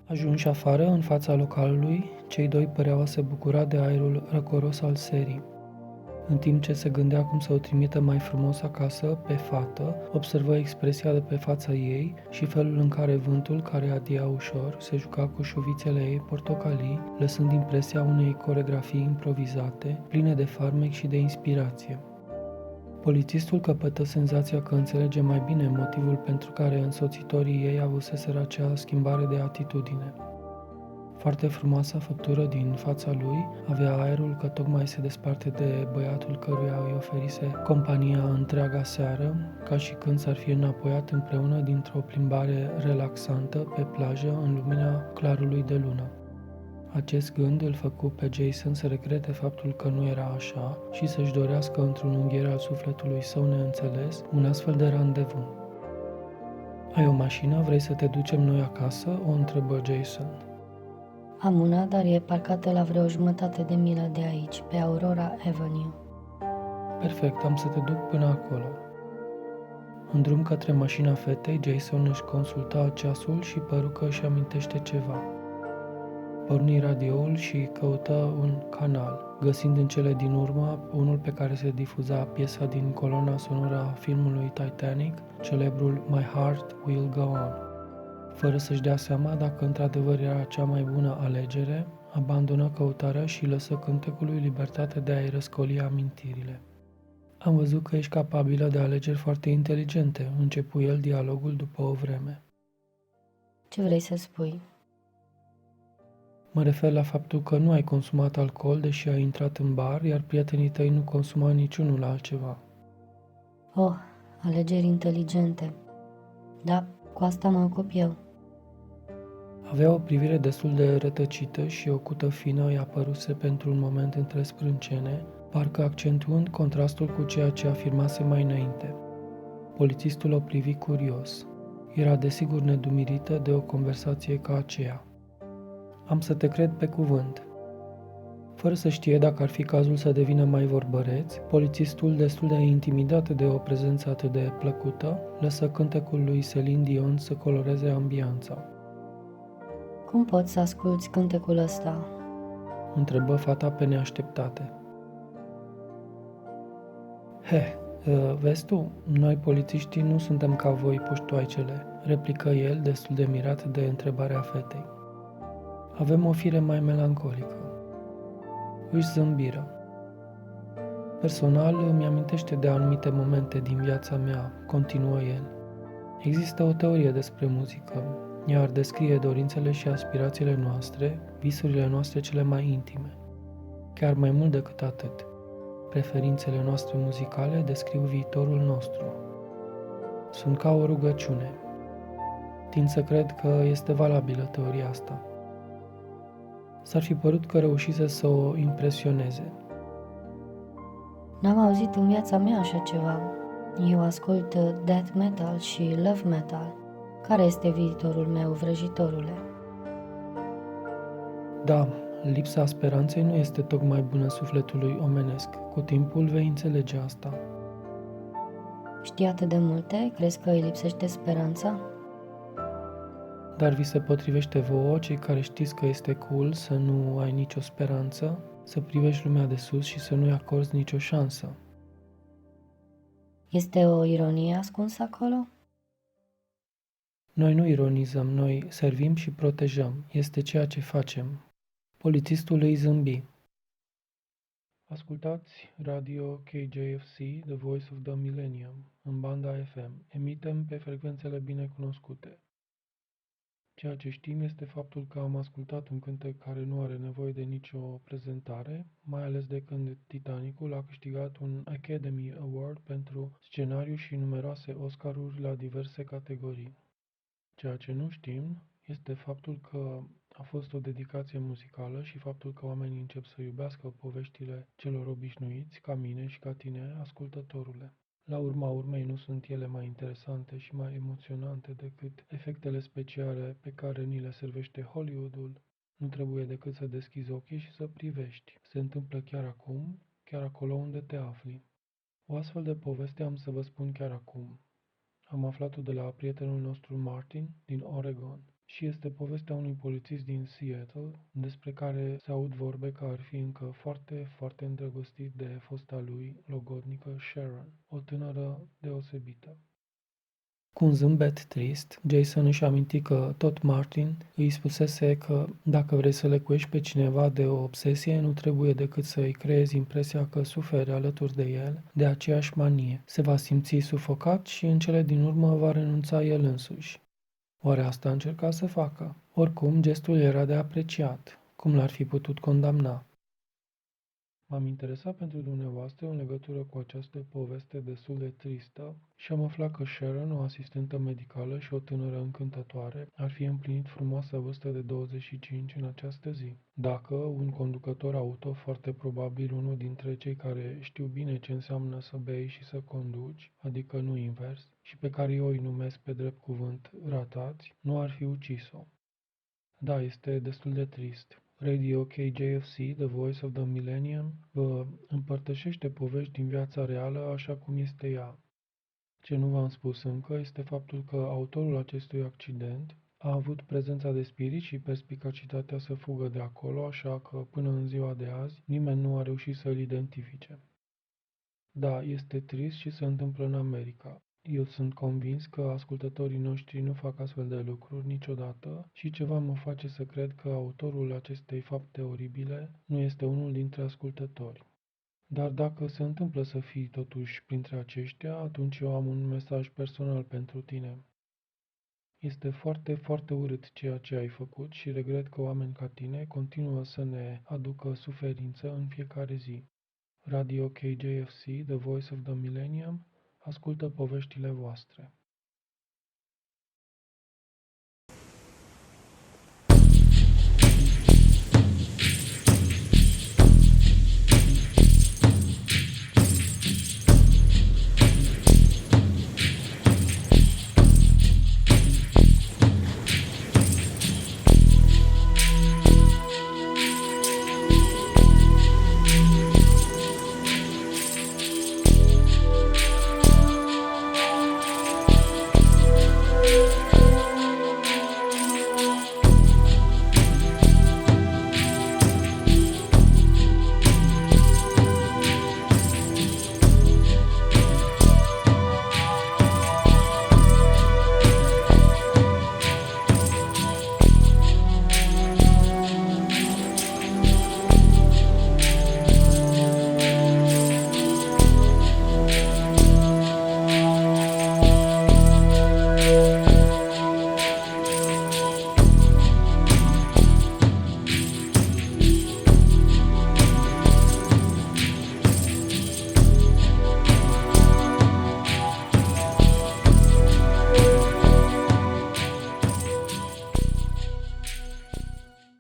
Ajunși afară, în fața localului, cei doi păreau a se bucura de aerul răcoros al serii. În timp ce se gândea cum să o trimită mai frumos acasă, pe fată, observă expresia de pe fața ei și felul în care vântul, care adia ușor, se juca cu șuvițele ei portocalii, lăsând impresia unei coregrafii improvizate, pline de farmec și de inspirație. Polițistul căpătă senzația că înțelege mai bine motivul pentru care însoțitorii ei avuseseră acea schimbare de atitudine. Foarte frumoasa făptură din fața lui avea aerul că tocmai se desparte de băiatul căruia îi oferise compania întreaga seară, ca și când s-ar fi înapoiat împreună dintr-o plimbare relaxantă pe plajă în lumina clarului de lună. Acest gând îl făcu pe Jason să regrete faptul că nu era așa și să-și dorească într-un ungher al sufletului său neînțeles un astfel de randevu. Ai o mașină? Vrei să te ducem noi acasă?" o întrebă Jason. Am una, dar e parcată la vreo jumătate de milă de aici, pe Aurora Avenue. Perfect, am să te duc până acolo. În drum către mașina fetei, Jason își consulta ceasul și păru că își amintește ceva. Porni radioul și căută un canal, găsind în cele din urmă unul pe care se difuza piesa din colona sonoră a filmului Titanic, celebrul My Heart Will Go On. Fără să-și dea seama dacă într-adevăr era cea mai bună alegere, abandonă căutarea și lăsă cântecului libertatea de a-i răscoli amintirile. Am văzut că ești capabilă de alegeri foarte inteligente, începu el dialogul după o vreme. Ce vrei să spui? Mă refer la faptul că nu ai consumat alcool, deși ai intrat în bar, iar prietenii tăi nu consuma niciunul altceva. Oh, alegeri inteligente. Da, cu asta mă ocup eu. Avea o privire destul de rătăcită și o cută fină îi apăruse pentru un moment între sprâncene, parcă accentuând contrastul cu ceea ce afirmase mai înainte. Polițistul o privi curios. Era desigur nedumirită de o conversație ca aceea. Am să te cred pe cuvânt. Fără să știe dacă ar fi cazul să devină mai vorbăreț, polițistul, destul de intimidat de o prezență atât de plăcută, lăsă cântecul lui Celine Dion să coloreze ambianța. Cum poți să asculți cântecul ăsta? Întrebă fata pe neașteptate. Vezi tu, noi polițiștii nu suntem ca voi puștoaicele, replică el, destul de mirat de întrebarea fetei. Avem o fire mai melancolică. Își zâmbiră. Personal îmi amintește de anumite momente din viața mea, continuă el. Există o teorie despre muzică. Ea ar descrie dorințele și aspirațiile noastre, visurile noastre cele mai intime. Chiar mai mult decât atât. Preferințele noastre muzicale descriu viitorul nostru. Sunt ca o rugăciune. Tind să cred că este valabilă teoria asta. S-ar fi părut că reușise să o impresioneze. N-am auzit în viața mea așa ceva. Eu ascult death metal și love metal. Care este viitorul meu, vrăjitorule? Da, lipsa speranței nu este tocmai bună sufletului omenesc. Cu timpul vei înțelege asta. Știi atât de multe? Crezi că îi lipsește speranța? Dar vi se potrivește vouă, cei care știți că este cool să nu ai nicio speranță, să privești lumea de sus și să nu-i acorzi nicio șansă. Este o ironie ascunsă acolo? Noi nu ironizăm, noi servim și protejăm. Este ceea ce facem. Polițistul îi zâmbi. Ascultați radio KJFC, The Voice of the Millennium, în banda FM. Emitem pe frecvențele binecunoscute. Ceea ce știm este faptul că am ascultat un cântec care nu are nevoie de nicio prezentare, mai ales de când Titanicul a câștigat un Academy Award pentru scenariu și numeroase Oscaruri la diverse categorii. Ceea ce nu știm este faptul că a fost o dedicație muzicală și faptul că oamenii încep să iubească poveștile celor obișnuiți, ca mine și ca tine, ascultătorule. La urma urmei, nu sunt ele mai interesante și mai emoționante decât efectele speciale pe care ni le servește Hollywoodul? Nu trebuie decât să deschizi ochii și să privești. Se întâmplă chiar acum, chiar acolo unde te afli. O astfel de poveste am să vă spun chiar acum. Am aflat-o de la prietenul nostru Martin din Oregon și este povestea unui polițist din Seattle despre care se aud vorbe că ar fi încă foarte, foarte îndrăgostit de fosta lui logodnică Sharon, o tânără deosebită. Cu un zâmbet trist, Jason își aminti că tot Martin îi spusese că dacă vrei să lecuiești pe cineva de o obsesie, nu trebuie decât să îi creezi impresia că suferi alături de el de aceeași manie. Se va simți sufocat și în cele din urmă va renunța el însuși. Oare asta încerca să facă? Oricum, gestul era de apreciat. Cum l-ar fi putut condamna? M-am interesat pentru dumneavoastră în legătură cu această poveste destul de tristă și am aflat că Sharon, o asistentă medicală și o tânără încântătoare, ar fi împlinit frumoasa vârstă de 25 în această zi. Dacă un conducător auto, foarte probabil unul dintre cei care știu bine ce înseamnă să bei și să conduci, adică nu invers, și pe care eu îi numesc pe drept cuvânt ratați, nu ar fi ucis-o. Da, este destul de trist. Radio KJFC, The Voice of the Millennium, vă împărtășește povești din viața reală așa cum este ea. Ce nu v-am spus încă este faptul că autorul acestui accident a avut prezența de spirit și perspicacitatea să fugă de acolo, așa că până în ziua de azi nimeni nu a reușit să-l identifice. Da, este trist și se întâmplă în America. Eu sunt convins că ascultătorii noștri nu fac astfel de lucruri niciodată și ceva mă face să cred că autorul acestei fapte oribile nu este unul dintre ascultători. Dar dacă se întâmplă să fii totuși printre aceștia, atunci eu am un mesaj personal pentru tine. Este foarte, foarte urât ceea ce ai făcut și regret că oameni ca tine continuă să ne aducă suferință în fiecare zi. Radio KJFC, The Voice of the Millennium, ascultă poveștile voastre.